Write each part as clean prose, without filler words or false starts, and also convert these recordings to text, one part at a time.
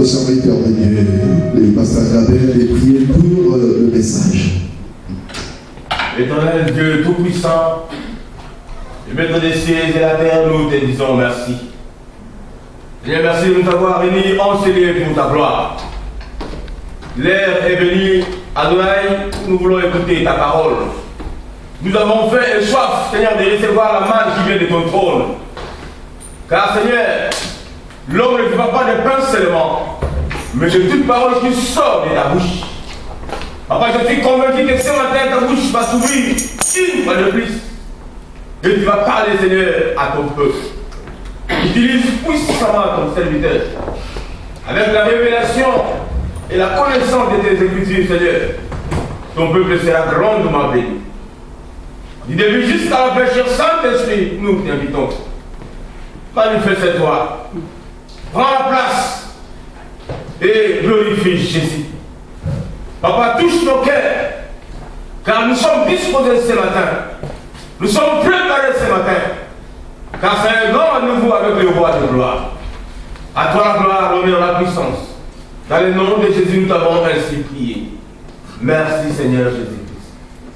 serviteur de Dieu, le pasteur Gabel, et prier pour le message. Éternel Dieu Tout-Puissant, Maître des cieux et de la terre, nous te disons merci. Seigneur, merci de nous avoir réunis enseignés pour ta gloire. L'heure est venue, Adonai, nous voulons écouter ta parole. Nous avons faim et soif, Seigneur, de recevoir la manne qui vient de ton trône. Car, Seigneur, l'homme ne vivra pas de pain seulement, mais de toute parole qui sort de ta bouche. Papa, je suis convaincu que ce matin, ta bouche va s'ouvrir une fois de plus. Et tu vas parler, Seigneur, à ton peuple. Utilise puissamment ton serviteur. Avec la révélation et la connaissance de tes écritures, Seigneur, ton peuple sera grandement béni. Du début jusqu'à la fin, cher Saint-Esprit, nous t'invitons. Manifeste-toi. Prends la place et glorifie Jésus. Papa, touche nos cœurs, car nous sommes disposés ce matin. Nous sommes préparés ce matin, car c'est un grand renouveau avec le roi de gloire. À toi la gloire, l'honneur, la puissance. Dans le nom de Jésus, nous t'avons ainsi prié. Merci Seigneur Jésus-Christ.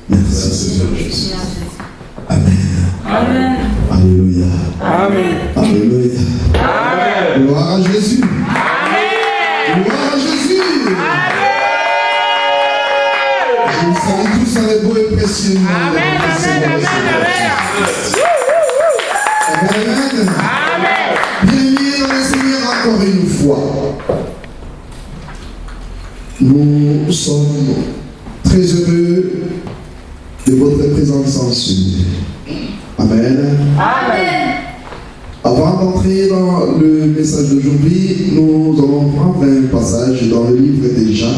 Merci Seigneur Jésus. Amen. Amen. Alléluia. Amen. Alléluia. Amen. Gloire à Jésus. Amen. Gloire à Jésus. Amen. Je vous salue tous dans les beaux et précieux noms. Amen. Amen. Amen. Amen. Bienvenue dans le Seigneur encore une fois. Nous sommes très heureux de votre présence en ce lieu. Amen. Amen. Avant d'entrer dans le message d'aujourd'hui, nous allons prendre un passage dans le livre de Jacques.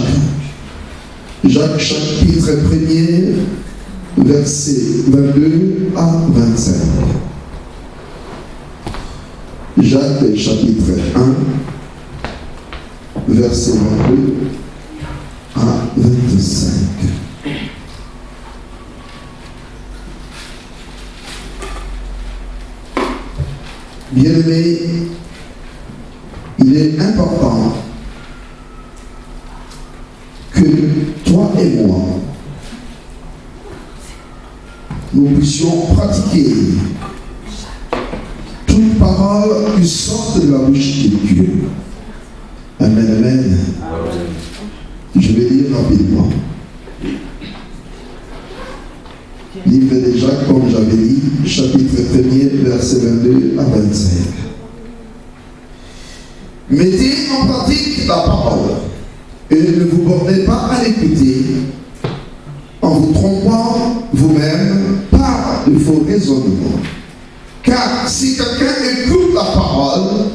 Jacques chapitre 1er, versets 22 à 25. Jacques chapitre 1, verset 22 à 25. Bien-aimés, il est important que toi et moi, nous puissions pratiquer toute parole qui sort de la bouche de Dieu. Amen, amen. Je vais lire rapidement. Livre de Jacques, comme j'avais dit, chapitre 1er, verset 22 à 25. Mettez en pratique la parole et ne vous bornez pas à l'écouter en vous trompant vous-même par de faux raisonnements. Car si quelqu'un écoute la parole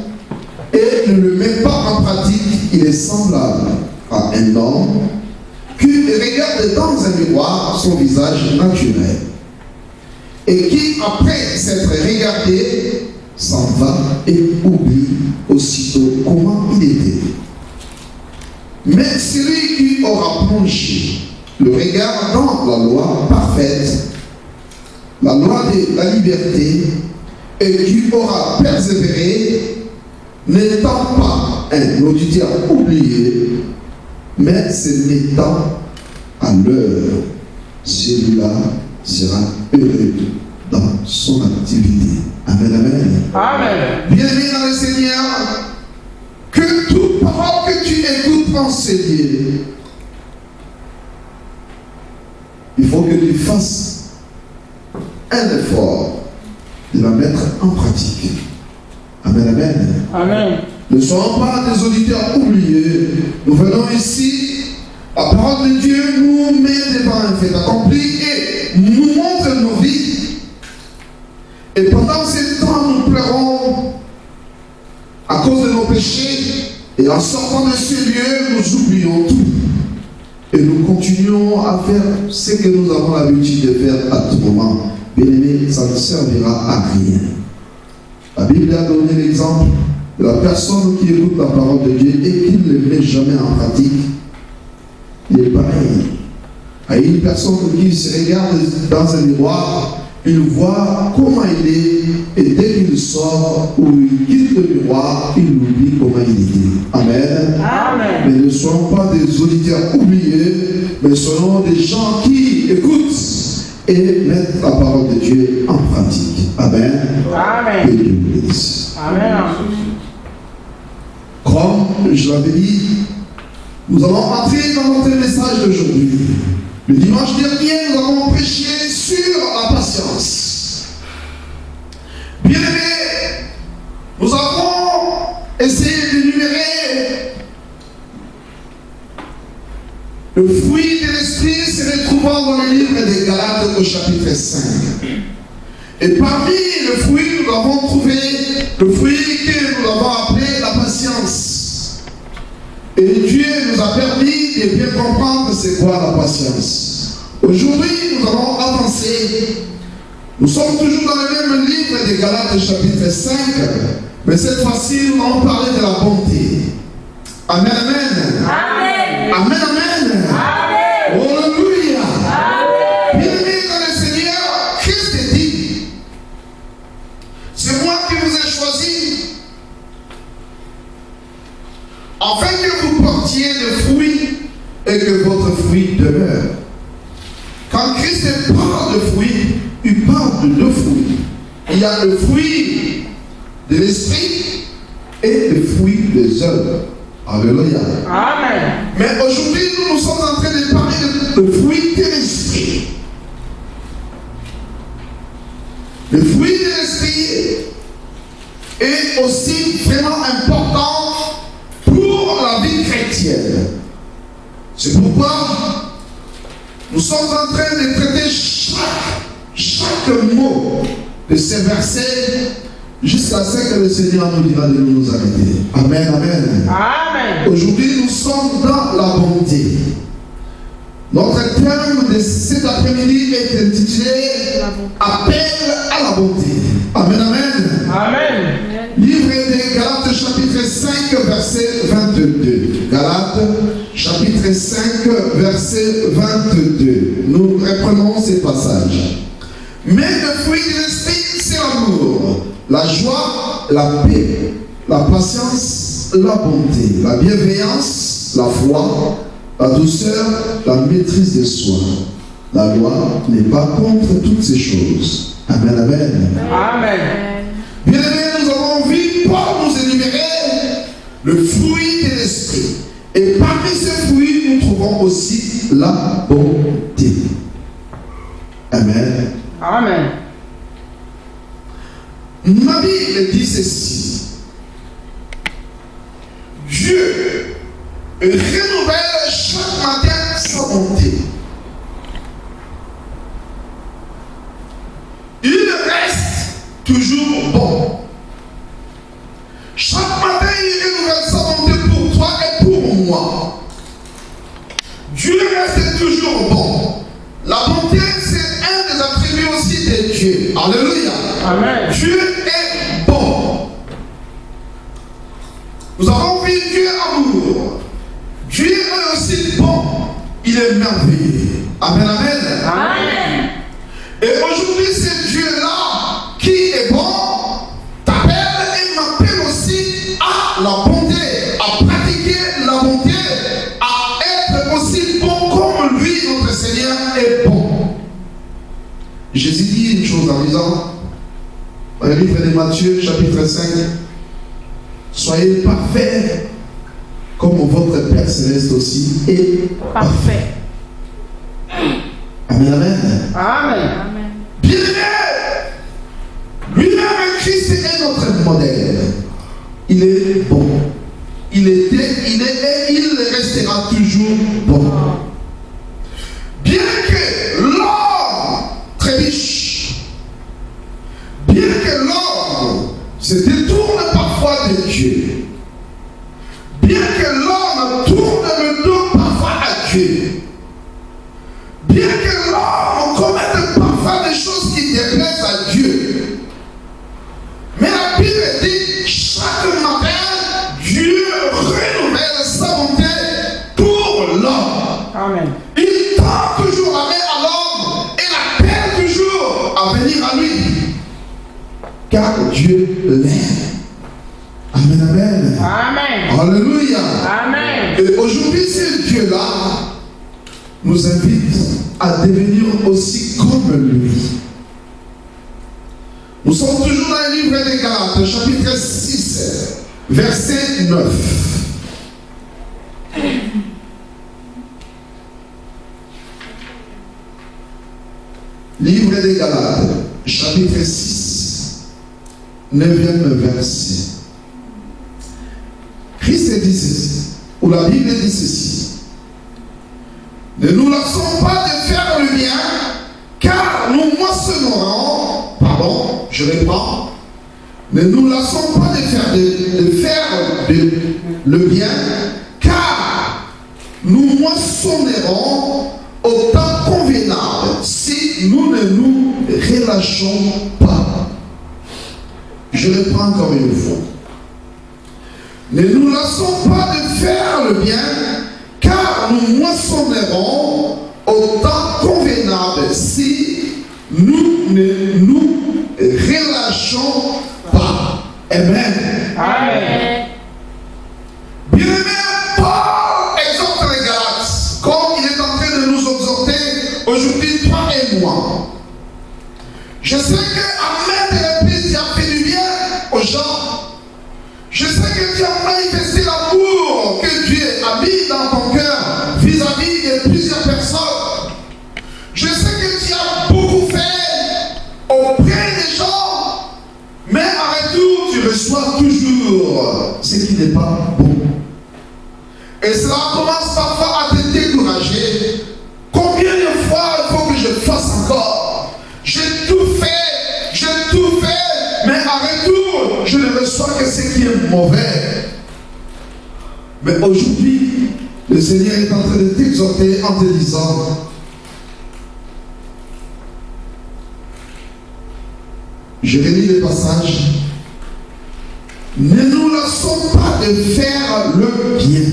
et ne le met pas en pratique, il est semblable à un homme qui regarde dans un miroir son visage naturel et qui, après s'être regardé, s'en va et oublie aussitôt comment il était. Mais celui qui aura plongé le regard dans la loi parfaite, la loi de la liberté, et qui aura persévéré, n'étant pas un auditeur oublié, mais se mettant à l'heure, celui-là sera heureux dans son activité. Amen, amen. Amen. Bien-aimé dans le Seigneur, que toute parole que tu écoutes enseigner, il faut que tu fasses un effort de la mettre en pratique. Amen, amen. Amen. Ne soyons pas des auditeurs oubliés. Nous venons ici, la parole de Dieu nous met devant un fait accompli et nous montre nos vies. Et pendant ce temps, nous pleurons à cause de nos péchés. Et en sortant de ce lieu, nous oublions tout. Et nous continuons à faire ce que nous avons l'habitude de faire à tout moment. Bien-aimé, ça ne servira à rien. La Bible a donné l'exemple de la personne qui écoute la parole de Dieu et qui ne le met jamais en pratique. Il est pareil à une personne qui se regarde dans un miroir, il voit comment il est, et dès qu'il sort ou il quitte le miroir, il oublie comment il était. Amen. Amen. Mais ne soyons pas des auditeurs oubliés, mais soyons des gens qui écoutent et mettent la parole de Dieu en pratique. Amen. Amen. Que Dieu vous bénisse. Amen. Comme je l'avais dit, nous allons entrer dans notre message d'aujourd'hui. Le dimanche dernier, nous avons prêché sur la patience. Bien aimé, nous avons essayé d'énumérer le fruit de l'esprit se retrouvant dans le livre des Galates au chapitre 5. Et parmi le fruit, nous avons trouvé le fruit que nous avons appelé la patience. Et Dieu nous a permis de bien comprendre c'est quoi la patience. Aujourd'hui, nous allons avancer. Nous sommes toujours dans le même livre des Galates chapitre 5, mais cette fois-ci, nous allons parler de la bonté. Amen, amen. Amen. Amen, amen. Amen. Alléluia. Amen. Bien-aimés dans le Seigneur, Christ dit, c'est moi qui vous ai choisi, afin que vous portiez des fruits et que votre fruit demeure. Quand Christ parle de fruits, il parle de deux fruits. Il y a le fruit de l'esprit et le fruit des œuvres. Alléluia. Amen. Mais aujourd'hui, nous sommes en train de parler de fruit de l'esprit. Le fruit de l'esprit est aussi vraiment important pour la vie chrétienne. C'est pourquoi nous sommes en train de traiter chaque mot de ces versets jusqu'à ce que le Seigneur nous dira de nous arrêter. Amen, amen. Amen. Aujourd'hui, nous sommes dans la bonté. Notre thème de cet après-midi est intitulé Appel à la bonté. Amen, amen. Amen. Livre des Galates, chapitre 5, verset 22. Galates, chapitre 5, verset 22. Nous reprenons ces passages. Mais le fruit de l'esprit, c'est l'amour, la joie, la paix, la patience, la bonté, la bienveillance, la foi, la douceur, la maîtrise de soi. La loi n'est pas contre toutes ces choses. Amen, amen. Amen. Bien aimés, nous avons vu Paul nous énumérer le fruit de l'esprit. Et parmi ces fruits, nous trouvons aussi la bonté. Amen. Amen. Ma Bible dit ceci. Dieu renouvelle chaque matin sa bonté. Il reste toujours bon. Chaque matin, il renouvelle sa bonté pour toi et pour moi. Dieu reste toujours bon. La bonté, c'est un des attributs aussi de Dieu. Alléluia. Amen. Dieu est bon. Nous avons vu Dieu amour. Dieu est aussi bon. Il est merveilleux. Amen, amen. Amen. Et aujourd'hui, c'est Dieu-là qui est bon, t'appelle et m'appelle aussi à la bonté, à pratiquer la bonté, à être aussi bon comme lui, notre Seigneur, est bon. Jésus dit une chose amusante dans le livre de Matthieu, chapitre 5. Soyez parfaits comme votre Père Céleste aussi est parfait. Amen, amen. Amen. Bien aimé, lui-même Christ est notre modèle. Il est bon. Il était, il est et il restera toujours bon. Bien que l'homme trébuche, bien que l'homme se détourne parfois de Dieu, bien que l'homme tourne le dos parfois à Dieu, bien que l'homme commette parfois des choses qui déplaisent à Dieu, mais la Bible dit chaque matin, Dieu renouvelle sa bonté pour l'homme. Amen. Il tend toujours la main à l'homme et l'appelle toujours à venir à lui. Car Dieu l'aime. Amen, amen. Amen. Alléluia. Amen. Et aujourd'hui, ce Dieu-là nous invite à devenir aussi comme lui. Nous sommes toujours dans le livre des Galates, chapitre 6, verset 9. Livre des Galates, chapitre 6, 9e verset. Christ dit ceci, ou la Bible dit ceci. Ne nous lassons pas de faire le bien, car nous moissonnerons. Pardon, je reprends. Ne nous lassons pas de faire le bien, car nous moissonnerons au temps convenable si nous ne nous relâchons pas. Je reprends encore une fois. Ne nous lassons pas de faire le bien, car nous moissonnerons au temps convenable si nous ne nous relâchons pas. Amen. Amen. Bien-aimé, Paul exhorte les Galates, comme il est en train de nous exhorter aujourd'hui, toi et moi. Je sais qu'à maintes reprises, il a fait du bien aux gens. Je sais que tu as manifesté l'amour que Dieu a mis dans ton cœur vis-à-vis de plusieurs personnes. Je sais que tu as beaucoup fait auprès des gens, mais en retour, tu reçois toujours ce qui n'est pas bon. Et cela commence parfois à te décourager. Combien de fois il faut que je fasse encore? J'ai tout fait, mais en retour, je ne reçois que ce qui est mauvais. Mais aujourd'hui, le Seigneur est en train de t'exhorter en te disant, je relis le passage, ne nous lassons pas de faire le bien.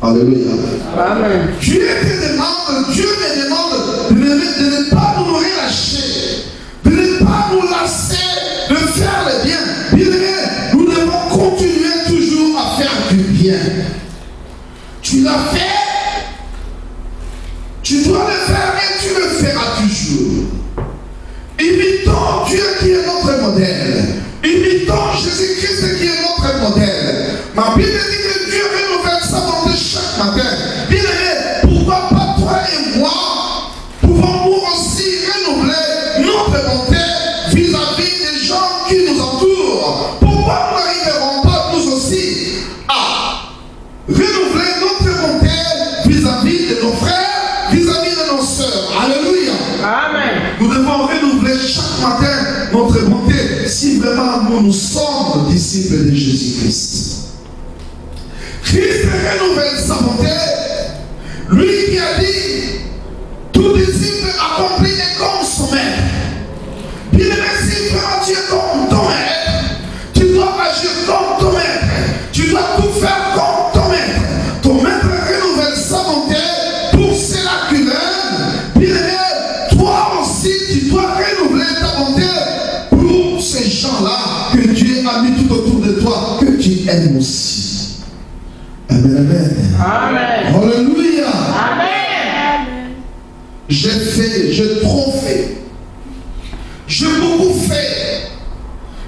Alléluia. Amen. Dieu me demande de ne pas nous relâcher, de ne pas nous lasser de faire le bien. Bien-aimé, nous devons continuer toujours à faire du bien. Tu l'as fait, tu dois le faire et tu le feras toujours. Imitons Dieu qui est notre modèle. Imitons Jésus-Christ qui est notre modèle. Ma Bible dit que Dieu renouvelle sa volonté chaque matin. Bien-aimé, pourquoi pas toi et moi pouvons-nous aussi renouveler notre volonté vis-à-vis des gens qui nous entourent? Pourquoi nous n'arriverons pas nous aussi à renouveler notre volonté vis-à-vis de nos frères, vis-à-vis de nos sœurs? Alléluia. Amen. Nous devons renouveler chaque matin notre bonté si vraiment nous sommes disciples de Jésus-Christ. Christ renouvelle sa bonté. Lui qui a dit, tout disciple accompli est comme son maître. Bien-aimé, si vraiment tu es comme ton maître, tu dois agir comme ton maître. Tu dois tout faire comme ton maître. Ton maître renouvelle sa bonté pour cela qu'il aime. Bien-aimé, toi aussi, tu dois renouveler ta bonté pour ces gens-là que Dieu a mis tout autour de toi, que tu aimes aussi. Amen, amen. Amen. Alléluia. Amen. J'ai trop fait. J'ai beaucoup fait.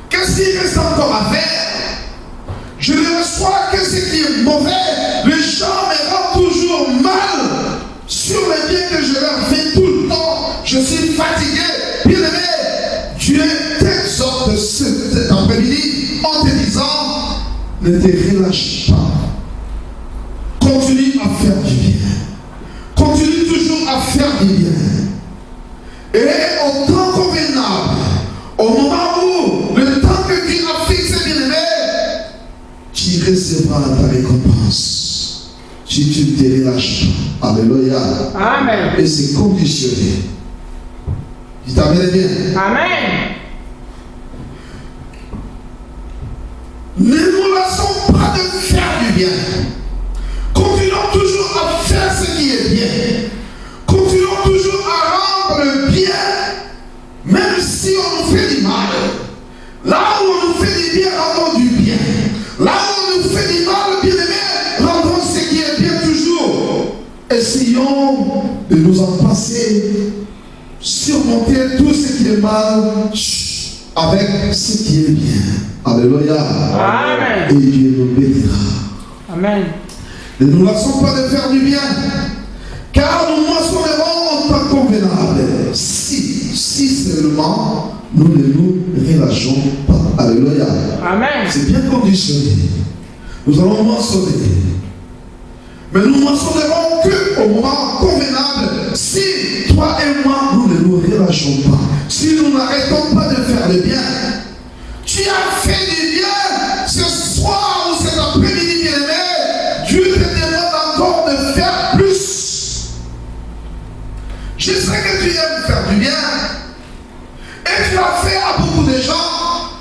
Qu'est-ce qu'il reste encore à faire? Je ne reçois que ce qui est mauvais. Les gens me rendent toujours mal sur les biens que je leur fais tout le temps. Je suis fatigué. Bien-aimé, Dieu t'exhorte cet après-midi en te disant, ne te relâche pas. Continue à faire du bien. Continue toujours à faire du bien. Et au temps convenable, au moment où le temps que Dieu a fixé, bien-aimé, tu recevras ta récompense. Si tu ne te relâches pas. Alléluia. Amen. Et c'est conditionné. Tu t'amènes bien. Amen. Ne nous lassons pas de faire du bien. Continuons toujours à faire ce qui est bien. Continuons toujours à rendre le bien, même si on nous fait du mal. Là où on nous fait du bien, rendons du bien. Là où on nous fait du mal, bien-aimé, de nous en passer, surmonter tout ce qui est mal avec ce qui est bien. Alléluia. Amen. Et Dieu nous bénira. Amen. Ne nous lassons pas de faire du bien, car nous moissonnerons en temps convenable. Si seulement nous ne nous relâchons pas. Alléluia. Amen. C'est bien conditionné. Nous allons moissonner. Mais nous moissonnerons qu'au moment convenable. Si toi et moi, nous ne nous relâchons pas, si nous n'arrêtons pas de faire le bien, tu as fait du bien ce soir ou cet après-midi, bien-aimé, Dieu te demande encore de faire plus. Je sais que tu aimes faire du bien et tu l'as fait à beaucoup de gens.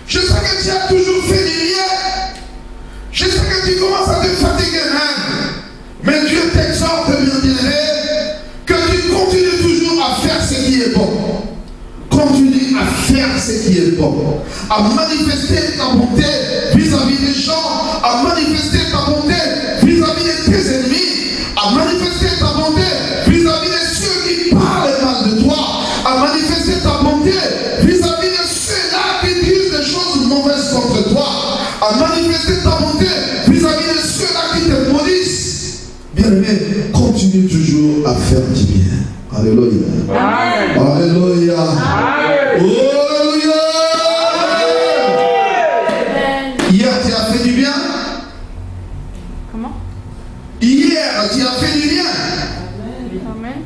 Je sais que tu as toujours fait du bien. Je sais que tu commences à te fatiguer même. Mais Dieu t'exhorte, bien-aimé, que tu continues toujours à faire ce qui est bon. Continue à faire ce qui est bon. À manifester ta bonté vis-à-vis des gens. À manifester ta bonté vis-à-vis de tes ennemis. À manifester ta bonté vis-à-vis de ceux qui parlent mal de toi. À manifester ta bonté vis-à-vis de ceux-là qui disent des choses mauvaises contre toi. À manifester ta bonté vis-à-vis de ceux-là qui te maudissent. Bien-aimé, continue toujours à faire du bien. Alléluia. Amen. Alléluia. Amen. Alléluia. Hier, tu as fait du bien. Comment? Hier, tu as fait du bien. Amen.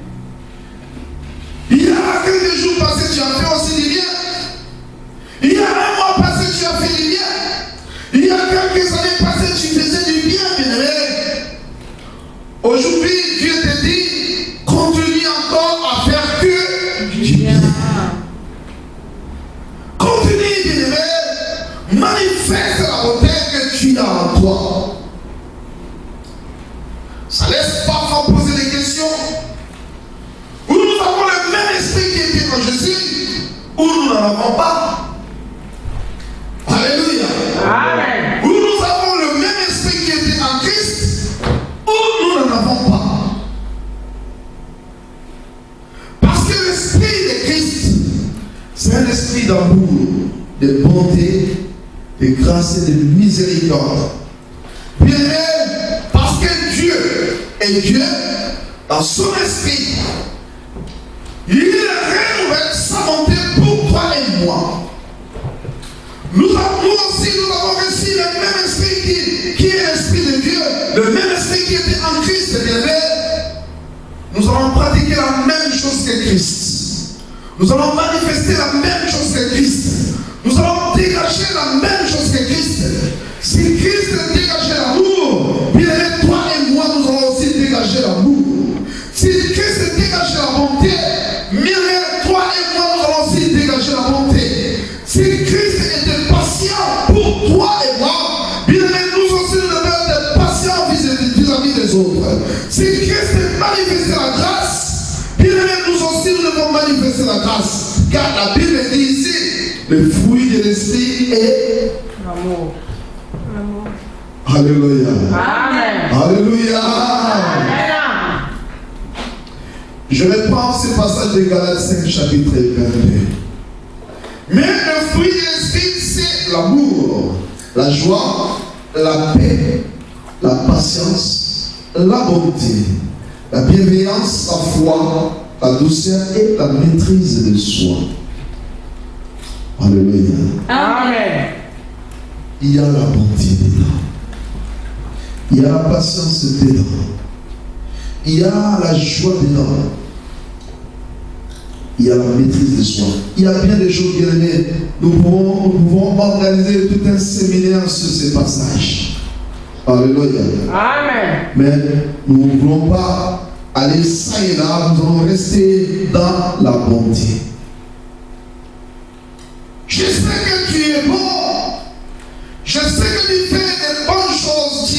Il y a quelques jours passés, tu as fait aussi du bien. Il y a un mois passé, tu as fait du bien. Il y a quelques années passées, tu faisais du bien, bien-aimé. Aujourd'hui, Dieu te dit, continue encore à faire que du bien. Continue, bien-aimé. Manifeste la beauté que tu as en toi. Ça laisse parfois poser des questions. Où nous avons le même esprit qui était en Jésus, où nous n'en avons pas. Alléluia. Amen. Où nous avons le même esprit qui était en Christ, où nous n'en avons pas. Parce que l'esprit de Christ, c'est un esprit d'amour, de bonté, de grâce et de miséricorde. Bien aimé, parce que Dieu est Dieu, dans son esprit, il renouvelle sa bonté pour toi et moi. Nous aussi, nous avons reçu le même esprit qui est l'esprit de Dieu, le même esprit qui était en Christ, bien aimé. Nous allons pratiquer la même chose que Christ. Nous allons manifester la même chose que Christ. Nous allons dégager la même chose que Christ. Si Christ dégageait l'amour, bien aimé, toi et moi, nous allons aussi dégager l'amour. Si Christ dégageait la bonté, bien aimé, toi et moi, nous allons aussi dégager la bonté. Si Christ était patient pour toi et moi, bien aimé, nous aussi nous devons être patients vis-à-vis des autres. Si Christ manifestait la grâce, bien aimé, nous aussi nous devons manifester la grâce. Car la Bible dit ici, le fruit de l'esprit est L'amour. L'amour. Alléluia. Amen. Alléluia. Amen. Je reprends ce passage de Galates 5, chapitre 22. Mais le fruit de l'esprit, c'est l'amour, la joie, la paix, la patience, la bonté, la bienveillance, la foi, la douceur et la maîtrise de soi. Alléluia. Amen. Il y a la bonté dedans. Il y a la patience dedans. Il y a la joie dedans. Il y a la maîtrise de soi. Il y a bien des choses, bien aimées. Nous pouvons organiser tout un séminaire sur ces passages. Alléluia. Amen. Mais nous ne voulons pas aller ça et là. Nous allons rester dans la bonté. Je sais que tu es bon. Je sais que tu fais des bonnes choses.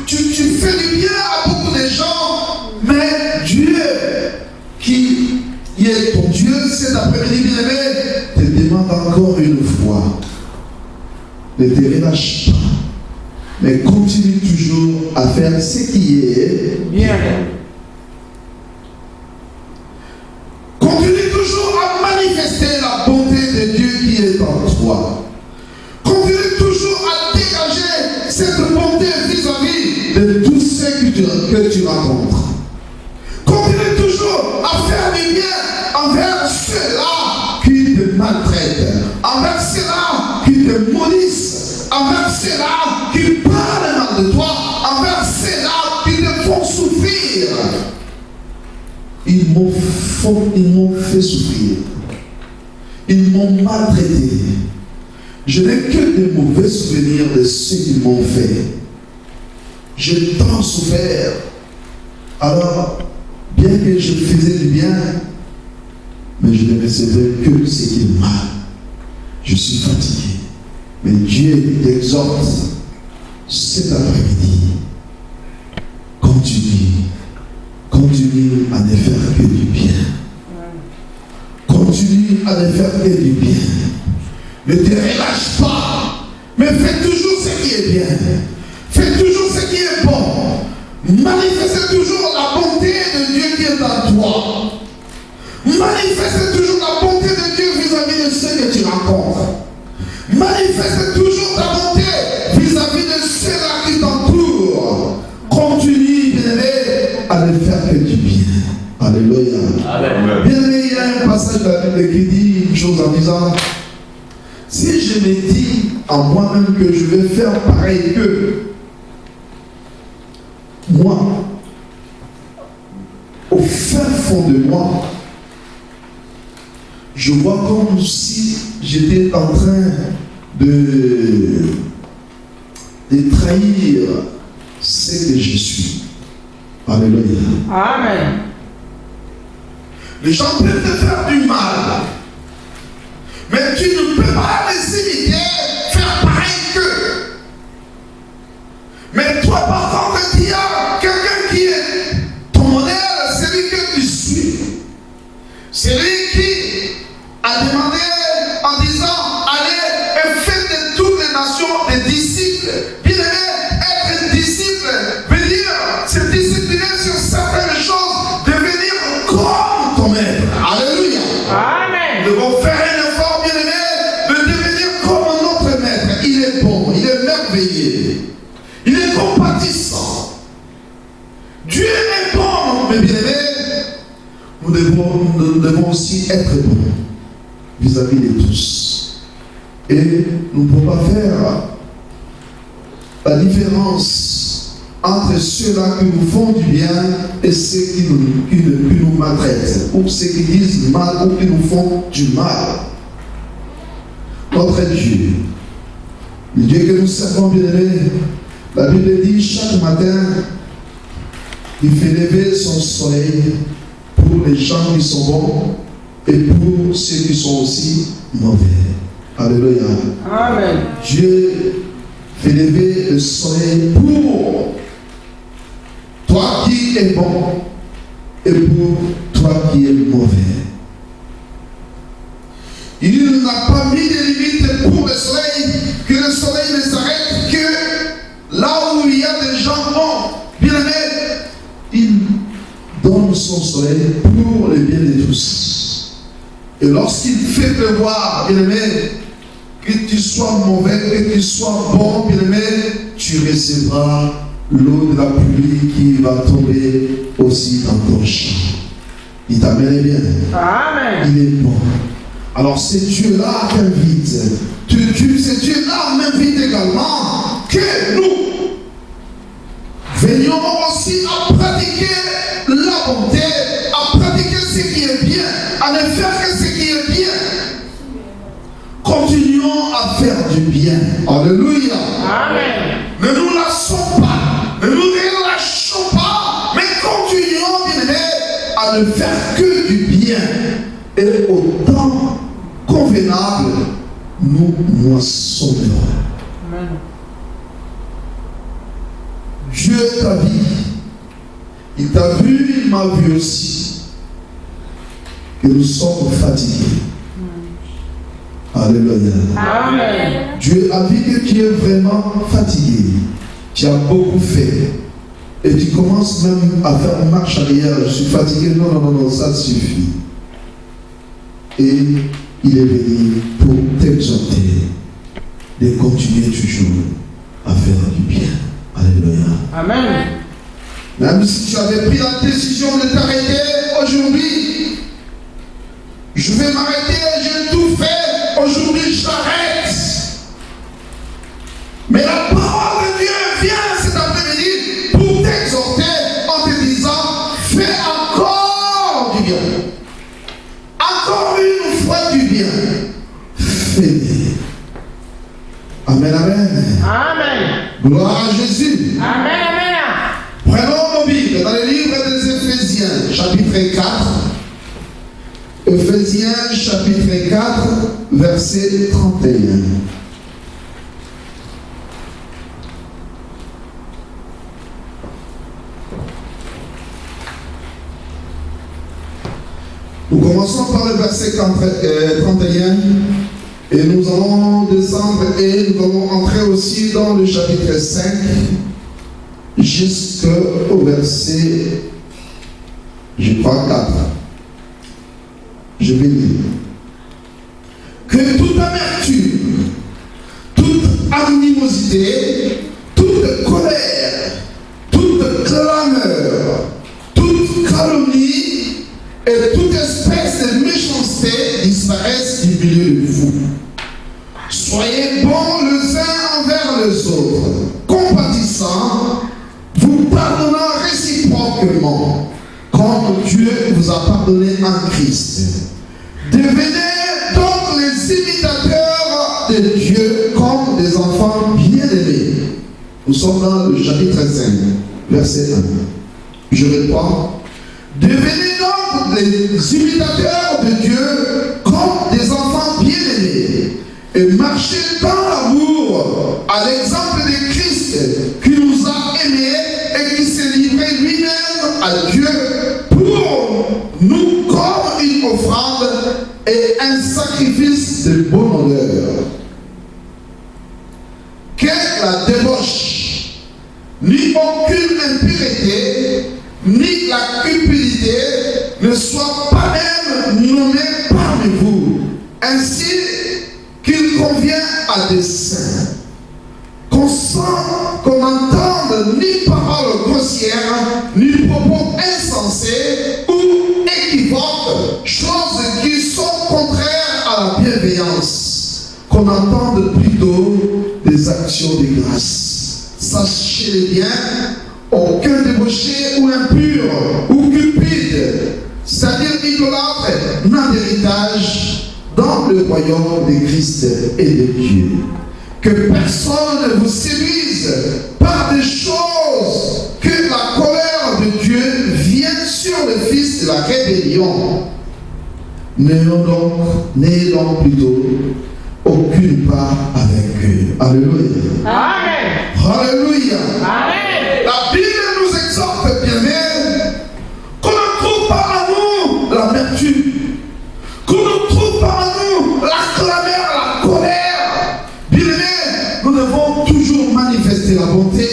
Tu fais du bien à beaucoup de gens. Mais Dieu qui est ton Dieu, cet après-midi, bien-aimé, te demande encore une fois. Ne te relâche pas. Mais continue toujours à faire ce qui est Bien. de tous ceux que tu rencontres. Continue toujours à faire du bien envers ceux-là qui te maltraitent, envers ceux-là qui te maudissent, envers ceux-là qui parlent mal de toi, envers ceux-là qui te font souffrir. Ils m'ont fait souffrir. Ils m'ont maltraité. Je n'ai que des mauvais souvenirs de ce qu'ils m'ont fait. J'ai tant souffert. Alors, bien que je faisais du bien, mais je ne recevais que ce qui est mal. Je suis fatigué. Mais Dieu t'exhorte cet après-midi. Continue à ne faire que du bien. Continue à ne faire que du bien. Ne te relâche pas, mais fais toujours ce qui est bien. Fais toujours ce qui est bon. Manifeste toujours la bonté de Dieu qui est en toi. Manifeste toujours la bonté de Dieu vis-à-vis de ceux que tu rencontres. Manifeste toujours ta bonté vis-à-vis de ceux-là qui t'entourent. Continue, bien-aimé, à ne faire que du bien. Alléluia. Amen. Bien-aimé, il y a un passage de la Bible qui dit une chose en disant: si je me dis en moi-même que je vais faire pareil qu'eux, moi, au fin fond de moi, je vois comme si j'étais en train de trahir ce que je suis. Alléluia. Amen. Les gens peuvent te faire du mal, mais tu ne peux pas les imiter, faire pareil qu'eux. Mais toi, par contre, il y a quelqu'un qui est ton modèle, celui que tu suis. Celui qui a demandé en disant: allez et faites de toutes les nations des disciples. Bien-aimé, être disciple veut dire se discipliner sur certaines choses, devenir comme ton maître. Alléluia. Amen. Nous devons faire un effort, bien-aimé, de devenir comme notre maître. Il est bon, il est merveilleux, il est compatissant. Dieu est bon, mes bien-aimés. Nous devons aussi être bons vis-à-vis de tous. Et nous ne pouvons pas faire la différence entre ceux-là qui nous font du bien et ceux qui nous maltraitent, ou ceux qui disent mal ou qui nous font du mal. Notre Dieu, le Dieu que nous servons, bien-aimé, la Bible dit chaque matin, il fait lever son soleil pour les gens qui sont bons et pour ceux qui sont aussi mauvais. Alléluia. Amen. Dieu fait lever le soleil pour toi qui es bon et pour toi qui es mauvais. Il n'a pas mis de limite pour le soleil, que le soleil ne s'arrête que là où il y a des gens bons. Bien aimé, il donne son soleil pour le bien de tous. Et lorsqu'il fait pleuvoir, bien aimé, que tu sois mauvais, que tu sois bon, bien aimé, tu recevras l'eau de la pluie qui va tomber aussi dans ton champ. Il t'amène bien. Amen. Il est bon. Alors c'est Dieu-là t'invite. C'est Dieu-là m'invite également que nous venions aussi à pratiquer la bonté, à pratiquer ce qui est bien, à ne faire que ce qui est bien. Continuons à faire du bien. Alléluia. Amen. Ne nous lassons pas, ne nous relâchons pas, mais continuons, bien, à ne faire que du bien. Et au temps convenable, nous moissonnerons. Amen. Dieu t'a vu. Il t'a vu, il m'a vu aussi. Que nous sommes fatigués. Alléluia. Amen. Dieu a vu que tu es vraiment fatigué. Tu as beaucoup fait. Et tu commences même à faire une marche arrière. Je suis fatigué. Non, ça suffit. Et il est venu pour t'exhorter de continuer toujours à faire du bien. Alléluia. Amen. Même si tu avais pris la décision de t'arrêter aujourd'hui, je vais m'arrêter, j'ai tout fait, aujourd'hui j'arrête. Mais la parole de Dieu vient cet après-midi pour t'exhorter en te disant, fais encore du bien. Encore une fois du bien. Fais. Amen, amen. Amen. Gloire à Jésus. Amen. Amen. Prenons nos Bibles dans le livre des Éphésiens, chapitre 4. Éphésiens, chapitre 4, verset 31. Nous commençons par le verset 31 et nous allons descendre et nous allons entrer aussi dans le chapitre 5 jusqu'au verset, je crois, 4. Je vais lire. Que toute amertume, toute animosité, toute colère, toute clameur, toute calomnie et toute espèce de méchanceté disparaissent du milieu de vous. Soyez bons les uns envers les autres, compatissants, vous pardonnant réciproquement, comme Dieu vous a pardonné en Christ. Devenez donc les imitateurs de Dieu comme des enfants bien-aimés. Nous sommes dans le chapitre 5, verset 1. Je réponds. Devenez donc les imitateurs de Dieu comme des enfants bien-aimés et marchez dans l'amour à l'exemple de Christ qui nous a aimés et qui s'est livré lui-même à Dieu pour nous comme une offrande et un sacrifice de bonne odeur. Que la débauche, ni aucune impureté, ni la cupidité ne soit pas même nommée parmi vous, ainsi qu'il convient à des saints. Qu'on n'entende ni paroles grossières, ni propos insensés ou équivoques, choses qui sont contraires à la bienveillance. Qu'on entende plutôt des actions de grâce. Sachez bien, aucun débauché ou impur ou cupide, c'est-à-dire idolâtre, n'a d'héritage dans le royaume de Christ et de Dieu. Que personne ne vous séduise par des choses que la colère de Dieu vient sur le fils de la rébellion. N'ayez donc plutôt aucune part avec eux. Alléluia. Amen. Alléluia. Amen. La Bible nous exhorte, bien-aimés, qu'on ne trouve pas en nous l'amertume, qu'on ne trouve pas en nous la clameur, la colère. Bien-aimés, nous devons toujours manifester la bonté.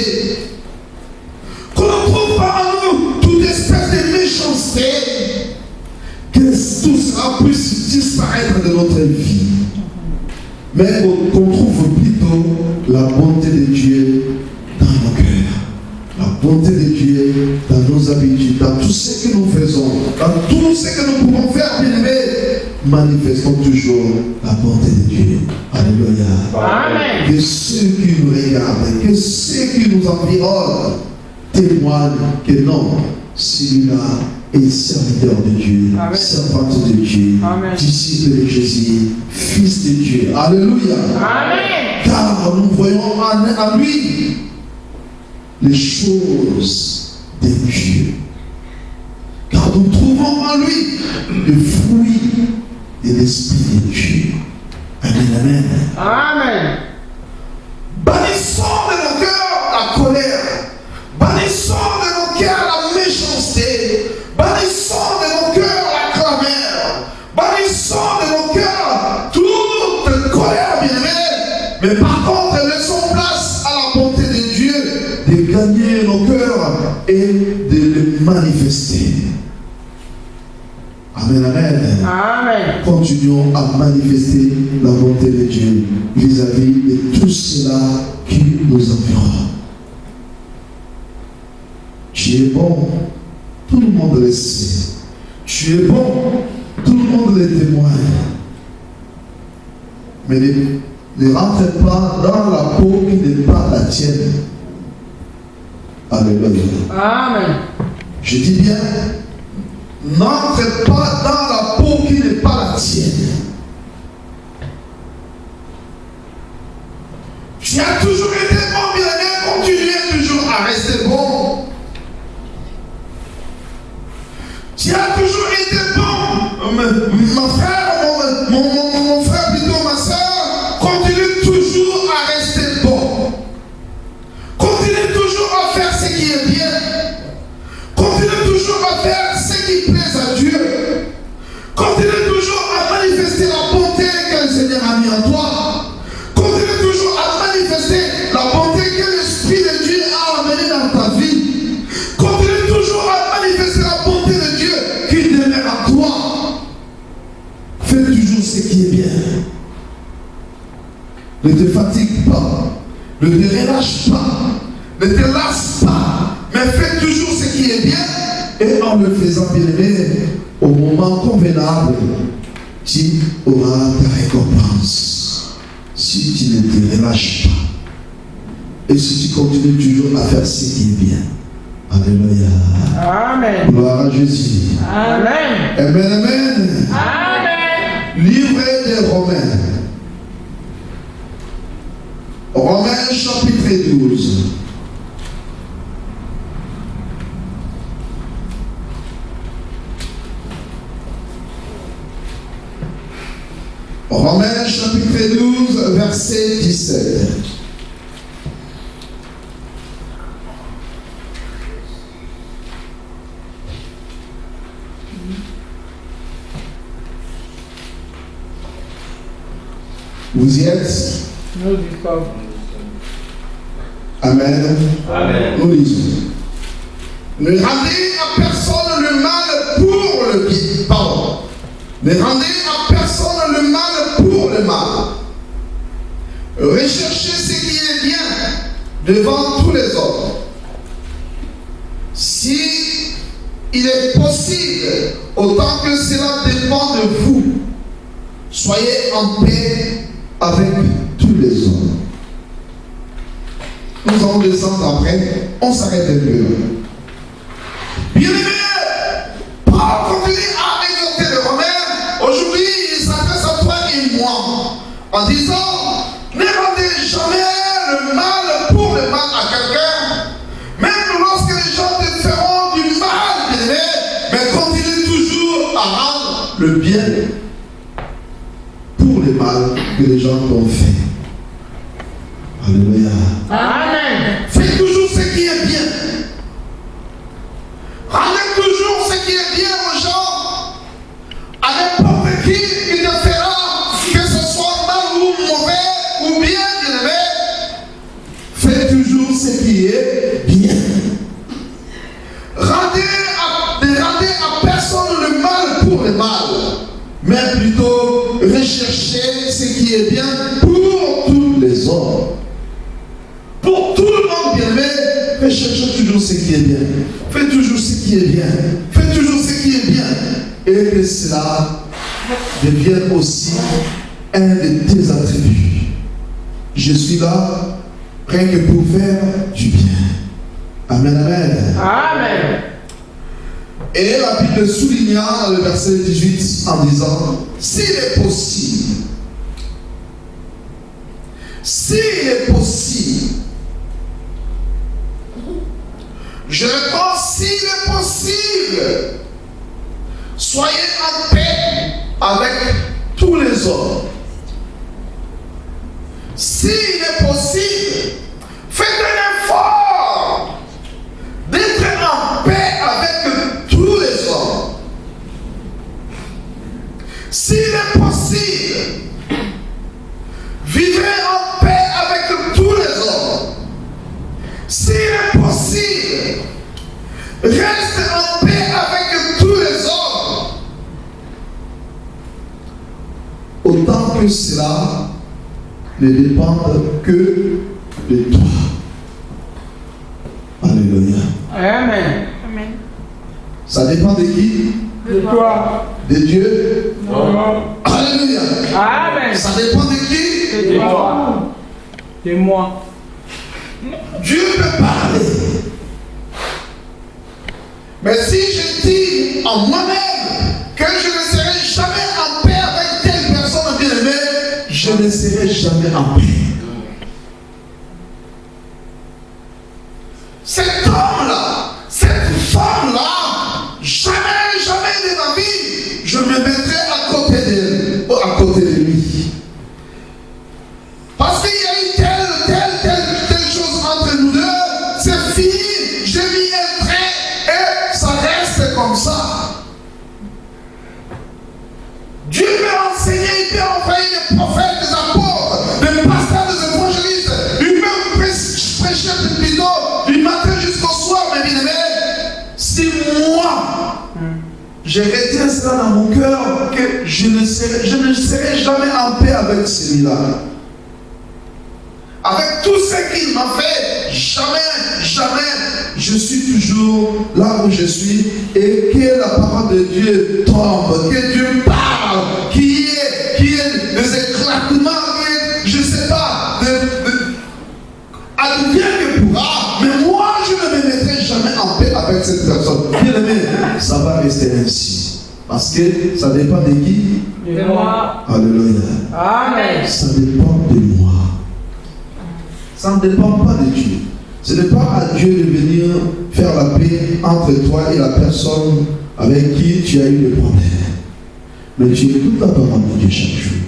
Qu'on ne trouve pas en nous toute espèce de méchanceté, que tout cela puisse disparaître de notre vie. Mais qu'on trouve plutôt la bonté de Dieu dans nos cœurs, la bonté de Dieu dans nos habitudes, dans tout ce que nous faisons, dans tout ce que nous pouvons faire, bien-aimés, manifestons toujours la bonté de Dieu. Alléluia. Amen. Que ceux qui nous regardent, que ceux qui nous environnent témoignent que non, celui-là est serviteur de Dieu, Amen. servante de Dieu, Amen. disciple de Jésus, fils de Dieu. Alléluia. Amen. Car nous voyons en lui les choses de Dieu. Car nous trouvons en lui le fruit de l'Esprit de Dieu. Amen, amen. Amen. Bannissons de nos cœurs la colère. Bannissons de nos cœurs la méchanceté. Bannissons de nos cœurs la clameur. Bannissons de nos cœurs toute colère, bien-aimée. Mais par contre, laissons place à la bonté de Dieu de gagner nos cœurs et de les manifester. Amen, amen. Amen. Continuons à manifester la bonté de Dieu vis-à-vis de tout cela qui nous environne. Tu es bon, tout le monde le sait. Tu es bon, tout le monde le témoigne. Mais ne rentre pas dans la peau qui n'est pas la tienne. Alléluia. Amen. Je dis bien, n'entre pas dans la peau qui n'est pas la tienne. Tu as toujours été bon, bien-aimé, continuez toujours à rester bon. Tu as toujours été bon, mon frère, mon frère, plutôt ma soeur, continue toujours à rester bon. Continue toujours à faire ce qui est bien. Continue toujours à faire ce qui plaît à Dieu. Continue toujours à manifester la bonté que le Seigneur a mis en toi. Continue toujours à manifester la bonté que l'Esprit de Dieu a amenée dans ta vie. Continue toujours à manifester la bonté de Dieu qui demeure à toi. Fais toujours ce qui est bien. Ne te fatigue pas. Ne te relâche pas. Ne te lasse pas. Mais fais toujours ce qui est bien. Et en le faisant bien aimé, au moment convenable, tu auras ta récompense. Si tu ne te relâches pas. Et si tu continues toujours à faire ce qui est bien. Alléluia. Amen. Gloire à Jésus. Amen. Amen, amen. Amen. Livre des Romains. Romains chapitre 12. Romains chapitre 12, verset 17. Vous y êtes? Nous y sommes. Amen. Amen. Nous lisons. Ne rendez à personne le mal pour le bien. Pardon. Ne rendez à personne le mal pour le mal. Recherchez ce qui est bien devant tous les autres. Si il est possible, autant que cela dépend de vous, soyez en paix avec tous les hommes. Nous allons descendre après, on s'arrête un peu. Bien aimé, Paul continue à exhorter les Romains. Aujourd'hui, il s'adresse à toi et moi en disant, ne rendez jamais le mal pour le mal à quelqu'un. Même lorsque les gens te feront du mal, bien aimé, mais continue toujours à rendre le bien pour le mal que les gens t'ont fait. Alléluia. Amen. Fais toujours ce qui est bien. Rendez toujours ce qui est bien aux gens. À n'importe qui te fera, que ce soit mal ou mauvais ou bien élevé. Fais toujours ce qui est bien. Ne rendez à personne le mal pour le mal, mais plutôt recherchez ce qui est bien pour tous les hommes. Pour tout le monde bien aimé, recherchez toujours ce qui est bien. Fais toujours ce qui est bien. Fais toujours ce qui est bien. Et que cela devienne aussi un de tes attributs. Je suis là rien que pour faire du bien. Amen, amen. Amen. Et la Bible souligne dans le verset 18 en disant, s'il est possible, je réponds, s'il est possible, soyez en paix avec tous les hommes. S'il est possible, faites un effort d'être en paix avec tous les hommes. S'il est possible, vivez en paix avec tous les hommes. S'il est possible, reste en paix avec tous les hommes. Autant que cela ne dépend que de toi. Alléluia. Amen. Amen. Ça dépend de qui? De toi. De Dieu. Non. Alléluia. Amen. Ça dépend de qui? De toi. De moi. Dieu peut parler. Mais si je dis en moi-même que je ne serai jamais en paix avec telle personne bien-aimée, je ne serai jamais en paix. Cet homme-là, cette femme-là, jamais, jamais de ma vie, je me mettrai à côté d'elle, ou à côté de lui. Parce qu'il y a eu telle chose entre nous deux, c'est fini, j'ai mis un trait et ça reste comme ça. Dieu peut enseigner, il peut envoyer des prophètes, des apôtres, des pasteurs, des évangélistes, lui-même prêcher plutôt du matin jusqu'au soir, mes bien-aimés. Si moi, je retiens cela dans mon cœur, que je ne serai jamais en paix avec celui-là. Avec tout ce qu'il m'a fait, jamais, je suis toujours là où je suis. Et que la parole de Dieu tombe, que Dieu parle, qui est des éclatements, je ne sais pas, advienne que pourra, mais moi je ne me mettrai jamais en paix avec cette personne. Bien aimé, ça va rester ainsi. Parce que ça dépend de qui? De moi. Alléluia. Amen. Ça dépend de moi. Ça ne dépend pas de Dieu. Ce n'est pas à Dieu de venir faire la paix entre toi et la personne avec qui tu as eu le problème. Mais tu écoutes la parole de Dieu chaque jour.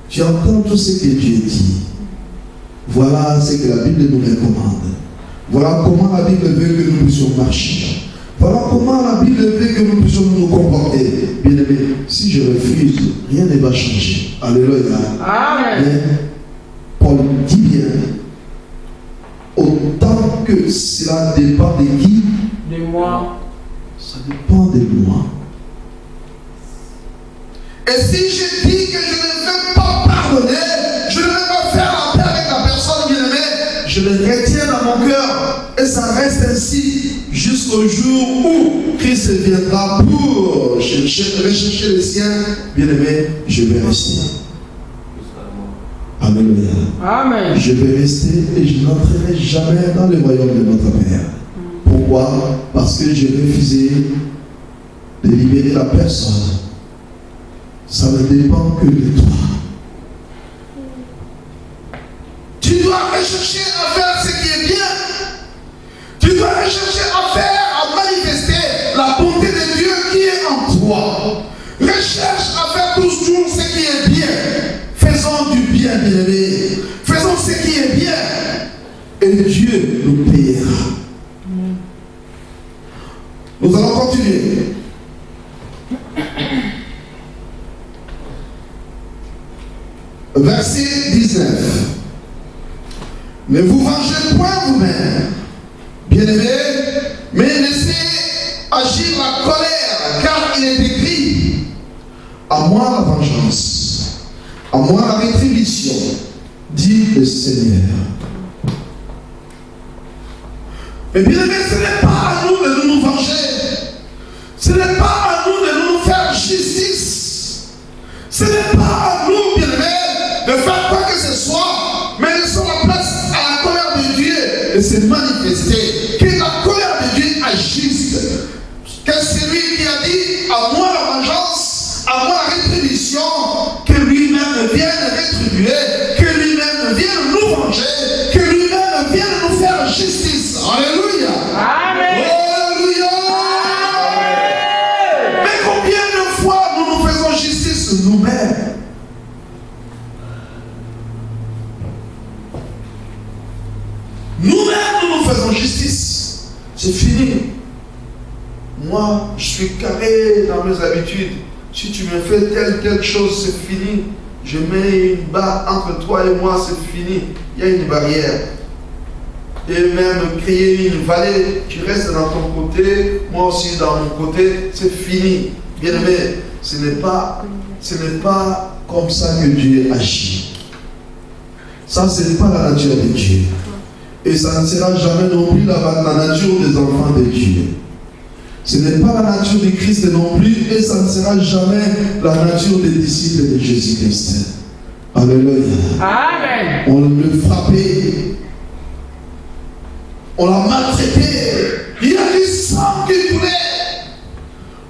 Tu entends tout ce que Dieu dit. Voilà ce que la Bible nous recommande. Voilà comment la Bible veut que nous puissions marcher. Voilà comment la Bible veut que nous puissions nous comporter. Bien aimé, si je refuse, rien ne va changer. Alléluia. Amen. Mais Paul dit bien, autant que cela dépend de qui? De moi. Ça dépend de moi. Et si je dis que je ne veux pas pardonner, je ne veux pas faire la paix avec la personne bien-aimée, je le retiens dans mon cœur et ça reste ainsi jusqu'au jour où Christ viendra pour rechercher les siens. Bien-aimé, je vais rester. Alléluia. Amen. Je vais rester et je n'entrerai jamais dans le royaume de notre Père. Pourquoi? Parce que j'ai refusé de libérer la personne. Ça ne dépend que de toi. Tu dois rechercher à faire ce qui est bien. Tu dois rechercher à faire, à manifester la bonté de Dieu qui est en toi. Recherche à faire toujours ce qui est bien. Faisons du bien, bien-aimé. Faisons ce qui est bien. Et Dieu nous payera. Nous allons continuer. Verset 19. Ne vous vengez point vous-même, bien-aimés, mais laissez agir la colère, car il est écrit: à moi la vengeance, à moi la rétribution, dit le Seigneur. Mais bien-aimés, ce n'est pas à nous de nous venger. Ce n'est pas à nous de nous faire justice. Ce n'est pas à nous, bien-aimés, de faire quoi que ce soit, mais laissons la place à la colère de Dieu de se manifester. Que la colère de Dieu agisse. Que celui qui a dit à moi la vengeance, à moi la rétribution, que lui-même vienne rétribuer, que lui-même vienne nous venger, que lui-même vienne nous faire justice. Alléluia. Amen. Alléluia. Mais combien de fois nous nous faisons justice nous-mêmes? Nous-mêmes, nous nous faisons justice. C'est fini. Moi, je suis carré dans mes habitudes. Si tu me fais telle chose, c'est fini. Je mets une barre entre toi et moi, c'est fini. Il y a une barrière. Et même créer une vallée, tu restes dans ton côté, moi aussi dans mon côté, c'est fini. Bien aimé, ce n'est pas comme ça que Dieu agit. Ça, ce n'est pas la nature de Dieu. Et ça ne sera jamais non plus la nature des enfants de Dieu. Ce n'est pas la nature de Christ non plus, et ça ne sera jamais la nature des disciples de Jésus-Christ. Alléluia. Amen. On le frappait, on l'a maltraité, il y a du sang qui coulait.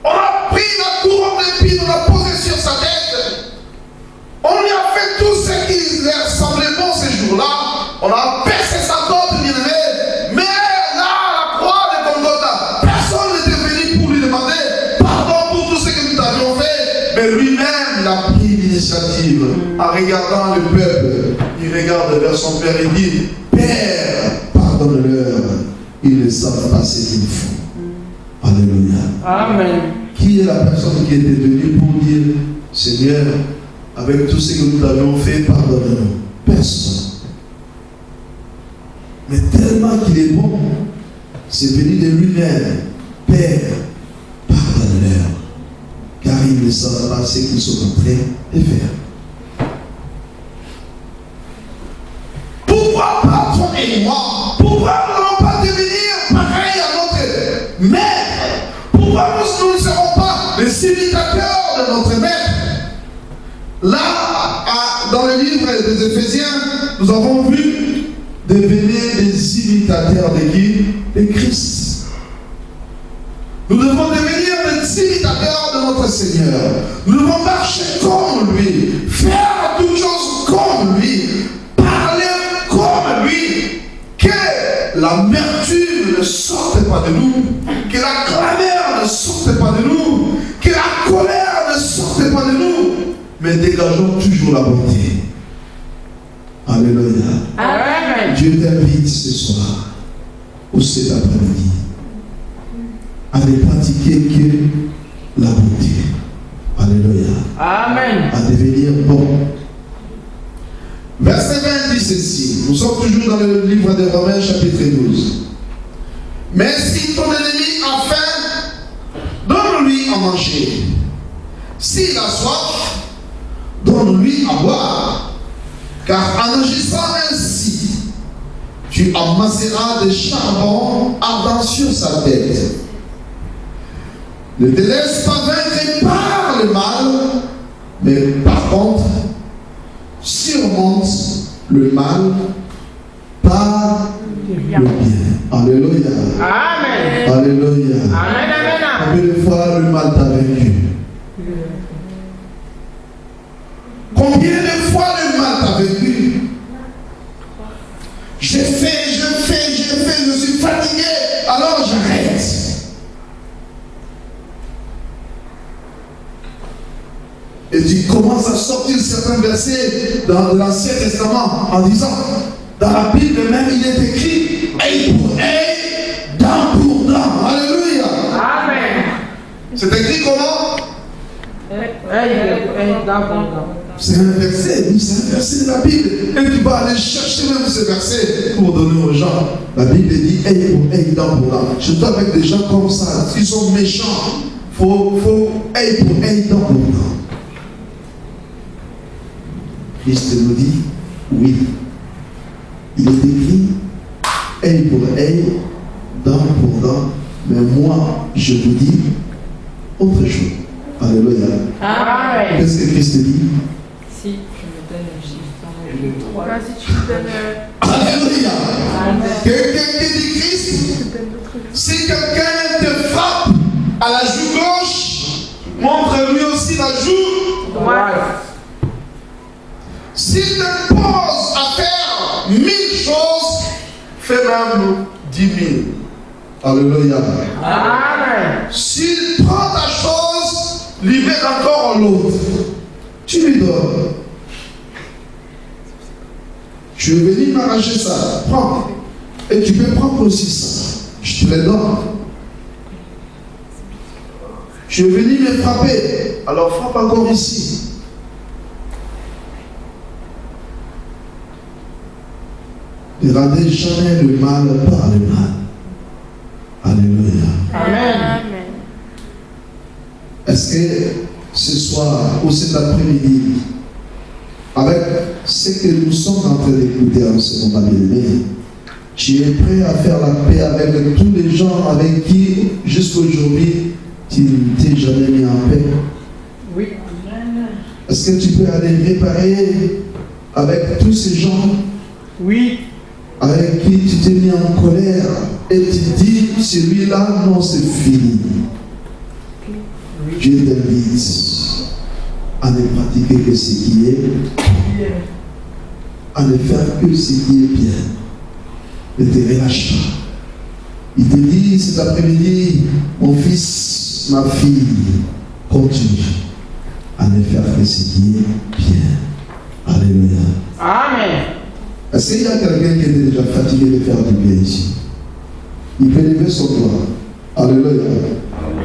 On a pris la couronne d'épines, on l'a posée sur sa tête. On lui a fait tout ce qui lui ressemblait bon ces jours-là. On a percé sa côte, bien aimé. Mais là, à la croix de Golgotha, personne n'était venu pour lui demander pardon pour tout ce que nous avions fait. Mais lui-même, il a pris l'initiative. En regardant le peuple, il regarde vers son Père et dit, Père, pardonne-leur. Ils ne savent pas ce qu'ils font. Alléluia. Amen. Qui est la personne qui était venue pour dire, Seigneur, avec tout ce que nous avions fait, pardonne-nous? Personne. Mais tellement qu'il est bon, c'est venu de lui-même. Père, pardonne-leur, car ils ne savent pas ce qu'ils sont en train de faire. Pourquoi pas toi et moi? Pourquoi nous n'allons pas devenir pareil à notre maître? Pourquoi nous ne serons pas les imitateurs de notre maître? Là, dans le livre des Éphésiens, nous avons vu devenir des imitateurs de qui? De Christ. Nous devons devenir des imitateurs de notre Seigneur. Nous devons marcher comme lui, faire toutes choses comme lui, parler comme lui. Que l'amertume ne sorte pas de nous, que la clameur ne sorte pas de nous, que la colère ne sorte pas de nous, mais dégageons toujours la bonté. Alléluia. Amen. Dieu t'invite ce soir ou cet après-midi à ne pratiquer que la bonté. Alléluia. Amen. À devenir bon. Verset 20 dit ceci. Nous sommes toujours dans le livre des Romains, chapitre 12. Mais si ton ennemi a faim, donne-lui à manger. S'il a soif, donne-lui à boire. Car en agissant ainsi, tu amasseras des charbons ardents sur sa tête. Ne te laisse pas vaincre par le mal, mais par contre, surmonte le mal par le bien. Alléluia. Amen. Alléluia. Amen. Amen. Combien de fois le mal t'a vaincu? Combien de fois le mal t'a vaincu? Je fais, je suis fatigué, alors j'arrête. Et tu commences à sortir certains versets dans l'Ancien Testament en disant, dans la Bible même, il est écrit, œil pour œil, dent pour dent. Alléluia. Amen. C'est écrit comment? C'est un verset, oui, c'est un verset de la Bible. Et tu vas aller chercher même ce verset pour donner aux gens. La Bible dit œil pour œil, dent pour dent. Surtout avec des gens comme ça, qui sont méchants. Faut œil pour œil, dent pour dent. Christ nous dit oui. Il est écrit œil pour œil, dent pour dent. Mais moi, je vous dis autre chose. Alléluia. Amen. Qu'est-ce que Christ dit? Si je me donne un chiffre. Vas-y, tu me donnes. Alléluia. Amen. Que dit Christ? Si quelqu'un te frappe à la joue gauche, montre-lui aussi la joue. Ouais. S'il te pose à faire 1000 choses, fais même 10 000. Alléluia. Amen. S'il prend ta chose, libère encore l'autre. Tu lui donnes. Tu es venu m'arracher ça. Prends. Et tu peux prendre aussi ça. Je te les donne. Tu es venu me frapper. Alors frappe encore ici. Ne rendez jamais le mal par le mal. Alléluia. Amen. Est-ce que ce soir ou cet après-midi, avec ce que nous sommes en train d'écouter en ce moment, bien-aimé, Tu es prêt à faire la paix avec tous les gens avec qui, jusqu'aujourd'hui, tu ne t'es jamais mis en paix. Oui. Est-ce que tu peux aller réparer avec tous ces gens Oui. avec qui tu t'es mis en colère et tu dis, celui-là, non, c'est fini. Dieu t'invite à ne pratiquer que ce qui est, à ne faire que ce qui est bien. Ne te relâche pas. Il te dit cet après-midi, mon fils, ma fille, continue à ne faire que ce qui est bien. Alléluia. Amen. Est-ce qu'il y a quelqu'un qui était déjà fatigué de faire du bien ici? Il peut lever son doigt. Alléluia.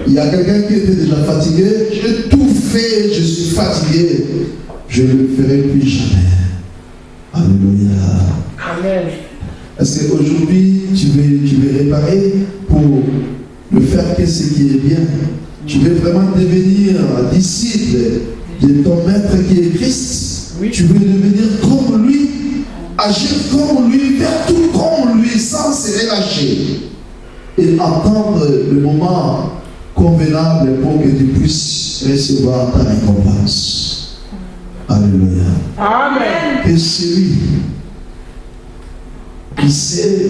Il y a quelqu'un qui était déjà fatigué. J'ai tout fait, je suis fatigué. Je ne le ferai plus jamais. Alléluia. Amen. Est-ce qu'aujourd'hui, tu veux réparer pour ne faire que ce qui est bien? Tu veux vraiment devenir disciple de ton maître qui est Christ? Oui. Tu veux devenir comme lui, agir comme lui, faire tout comme lui, sans se relâcher. Et attendre le moment convenable pour que tu puisses recevoir ta récompense. Alléluia. Amen. Que celui qui sait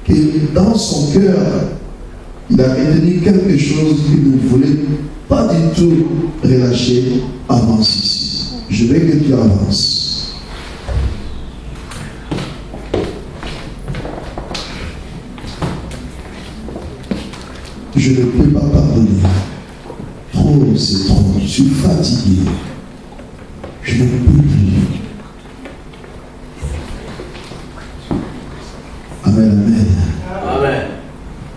que dans son cœur, il a retenu quelque chose qu'il ne voulait pas du tout relâcher, avance ici. Je veux que tu avances. Je ne peux pas pardonner. Trop, c'est trop. Je suis fatigué. Je ne peux plus. Amen, amen. Amen.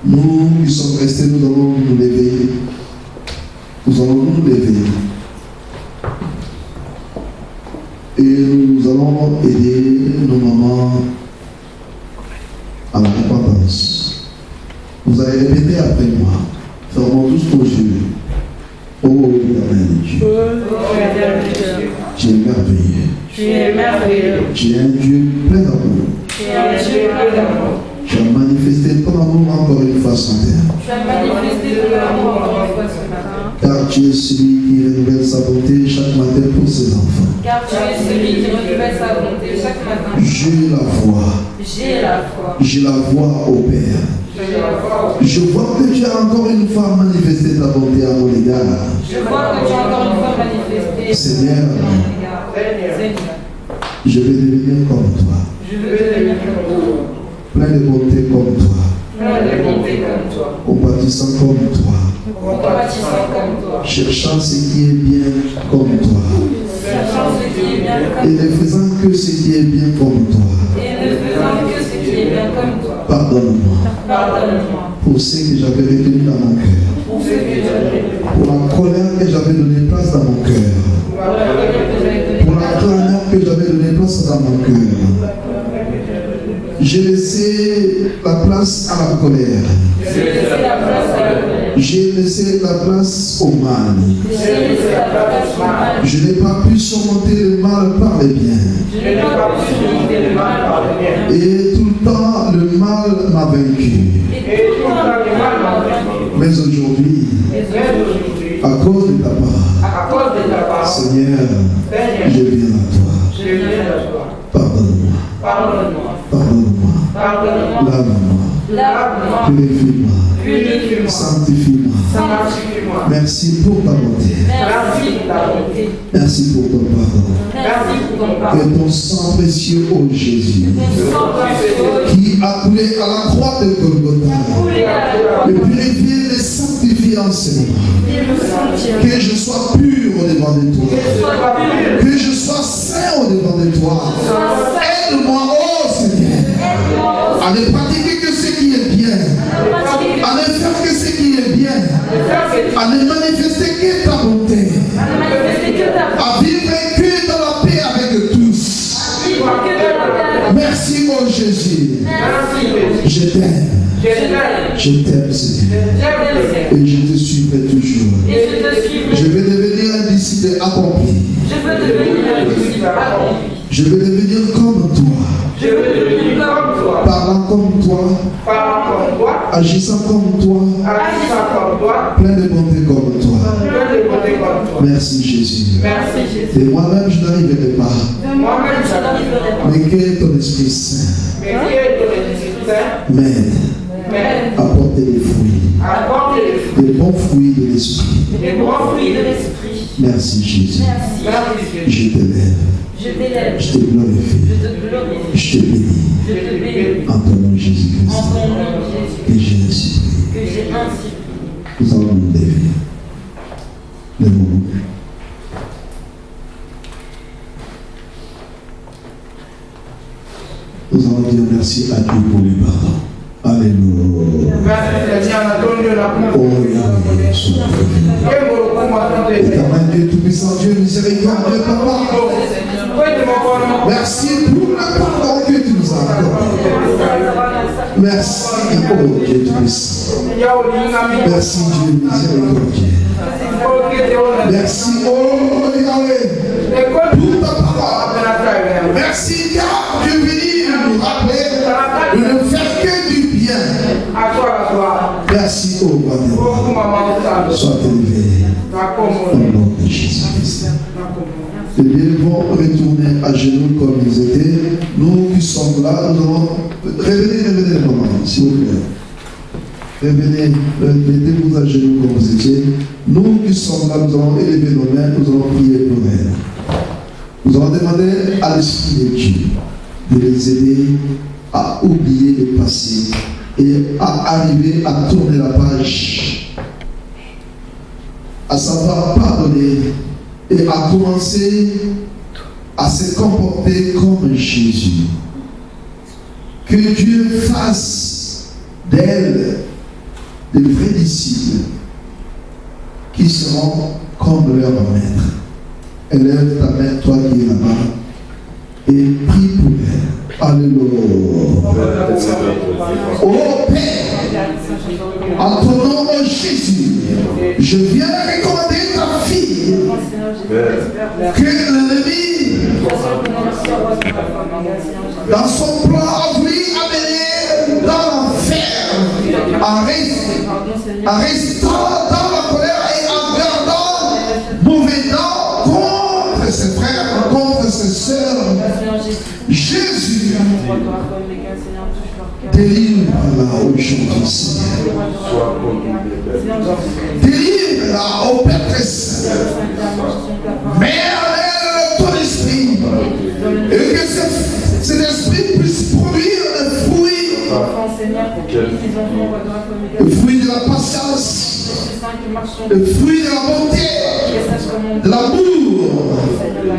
Nous qui sommes restés, nous allons nous lever. Nous allons nous lever. Et nous allons aider nos mamans à la repentance. Vous allez répéter après moi. Fermons tous nos yeux. Oh, éternel Dieu. Tu es merveilleux. Tu es merveilleux. Tu es un Dieu plein d'amour. Tu es un Dieu plein d'amour. Tu as manifesté ton amour encore une fois sur terre. Tu as manifesté ton amour encore une fois ce matin. Car tu es celui qui renouvelle sa bonté chaque matin pour ses enfants. Car tu es celui qui renouvelle sa bonté chaque matin. J'ai la foi. J'ai la foi. Je la vois au Père. Je vois que tu as encore une fois manifesté ta bonté à mon égard. Je vois que tu as encore une fois manifesté Seigneur, à mon égard. Seigneur, je vais devenir comme toi. je veux devenir comme toi. Plein de bonté comme toi. Plein de bonté comme toi. Compatissant comme toi. Compatissant comme toi. Cherchant ce qui est bien comme toi. Cherchant ce qui est bien Et comme ne faisant que ce qui est bien comme toi. toi. Et ne faisant que ce qui est bien comme toi. Pardonne-moi Pardonne-moi pour ce que j'avais retenu dans mon cœur. pour ce que j'ai Pour la colère que j'avais donné place dans mon cœur. Pour la colère que j'avais donné place dans mon cœur. J'ai laissé la place à la colère. J'ai laissé la place à la colère. J'ai laissé la place au mal. J'ai laissé la place au mal. Je n'ai pas pu surmonter le mal par le bien. Je n'ai pas pu surmonter le mal par le bien. Et tout le temps, le mal m'a vaincu. Et tout le temps, le mal m'a vaincu. Mais aujourd'hui, à cause de ta part, Seigneur, je viens à toi. Pardonne-moi. Pardonne-moi. Lave-moi. Purifie-moi. Sanctifie-moi. Merci pour ta bonté. Merci pour ton pardon. Que ton sang précieux, ô Jésus, qui a coulé à la croix de Golgotha, me purifie et sanctifie en Seigneur. Que je sois pur au devant de toi. Que je sois saint au devant de toi. Aide-moi, ô Seigneur, à ne pratiquer que ce qui est bien, à ne faire que ce qui est bien, à ne manifester que ta bonté, à vivre que dans la paix avec tous. Merci, mon Jésus. Je t'aime. Je t'aime, Seigneur. Et je te suivrai toujours. Je vais devenir un disciple accompli. Je veux devenir comme toi. Parlant toi, parlant comme toi, agissant comme toi, agissant comme toi, plein de bonté comme toi. plein de beauté comme toi. Merci Jésus. Merci Jésus. Et moi-même, je n'arriverai pas, Moi-même, je n'arriverai pas. mais que ton Esprit Saint Mais qui est de l'Esprit Saint, m'aide mais à porter des fruits, apporte les fruits, des bons fruits de l'Esprit. les bons fruits de l'Esprit. Merci Jésus. Merci Jésus. Je t'élève, Je t'élève, je te glorifie, je te glorifie, je te bénis. je te bénis. En ton nom Jésus-Christ, En ton nom, Jésus, que j'ai ainsi prié. que j'ai ainsi prié. Nous allons nous lever. Lèvons-nous. Nous allons dire merci à Dieu pour le pardon. Alléluia. Merci Seigneur, la donne de la Oh Yahweh, sois béni. Et mon recommandant de Éternel Dieu Tout-Puissant, Dieu miséricordieux, Papa. Merci pour le pardon que tu nous as accordé. Merci, oh Dieu Tout-Puissant. Merci Dieu miséricordieux. Merci, oh Yahweh, pour ta parole. Merci car Dieu béni de nous rappeler de ne faire que du bien. Merci, oh roi des rois. Sois élevé au nom de Jésus-Christ. Les biens vont retourner à genoux comme ils étaient. Nous qui sommes là, nous allons. Revenez, maman, s'il vous plaît. Revenez, mettez-vous à genoux comme vous étiez. Nous qui sommes là, nous allons élever nos mains, nous allons prier pour elle. Nous allons demander à l'Esprit de Dieu de les aider à oublier le passé et à arriver à tourner la page, à savoir pardonner et à commencer à se comporter comme Jésus. Que Dieu fasse d'elle de vrais disciples qui seront comme leur maître. Élève ta main, toi qui es là-bas, et prie pour elle. Alléluia. Oh Père, en ton nom, oh Jésus, je viens recommander ta fille. Que l'ennemi, dans son plan, a voulu amener dans l'enfer, en restant dans la colère et en gardant mauvais nom contre ses frères, contre ses sœurs. Jésus, délivre-la aujourd'hui, Seigneur. Délivre-la au Père très saint. Mets en elle ton esprit. Et que cet esprit puisse produire le fruit de la patience, le fruit de la bonté, de l'amour,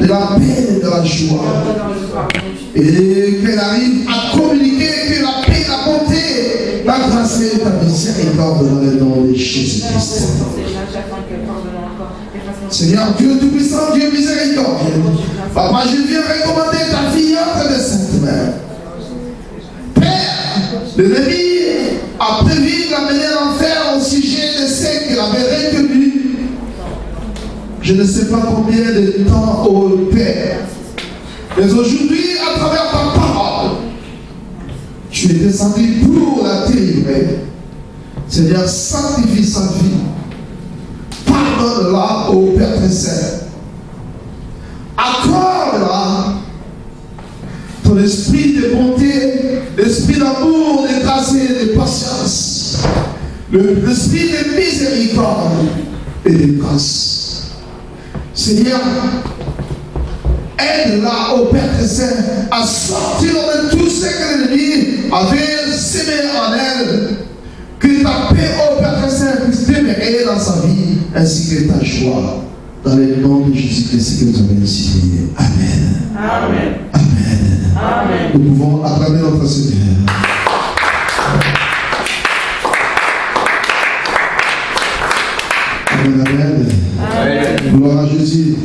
de la paix, de la joie. Et qu'elle arrive à communiquer que la paix, la bonté, la grâce et la miséricorde dans le nom de Jésus-Christ. Seigneur Dieu Tout-Puissant, Dieu miséricordieux, Papa, je viens recommander ta fille entre de saintes mains. Père, l'ennemi a prévu d'amener l'enfer au sujet de ceux qui l'avaient retenu. Je ne sais pas combien de temps, ô Père, mais aujourd'hui, à travers ta parole, tu es descendu pour la délivrer. Seigneur, sanctifie sa vie. Pardonne-la au Père très saint. Accorde-la ton esprit de bonté, l'esprit d'amour, de grâce et de patience, l'esprit de miséricorde et de grâce. Seigneur, aide-la au Père très saint à sortir de tout ce que l'ennemi avait sémé en elle. Que ta paix, ô Père très saint, puisse demeurer dans sa vie, ainsi que ta joie. Dans le nom de Jésus-Christ que nous avons ainsi prié. Amen. Amen. Amen. Amen. Nous pouvons acclamer notre Seigneur. Amen. Amen. Gloire à Jésus.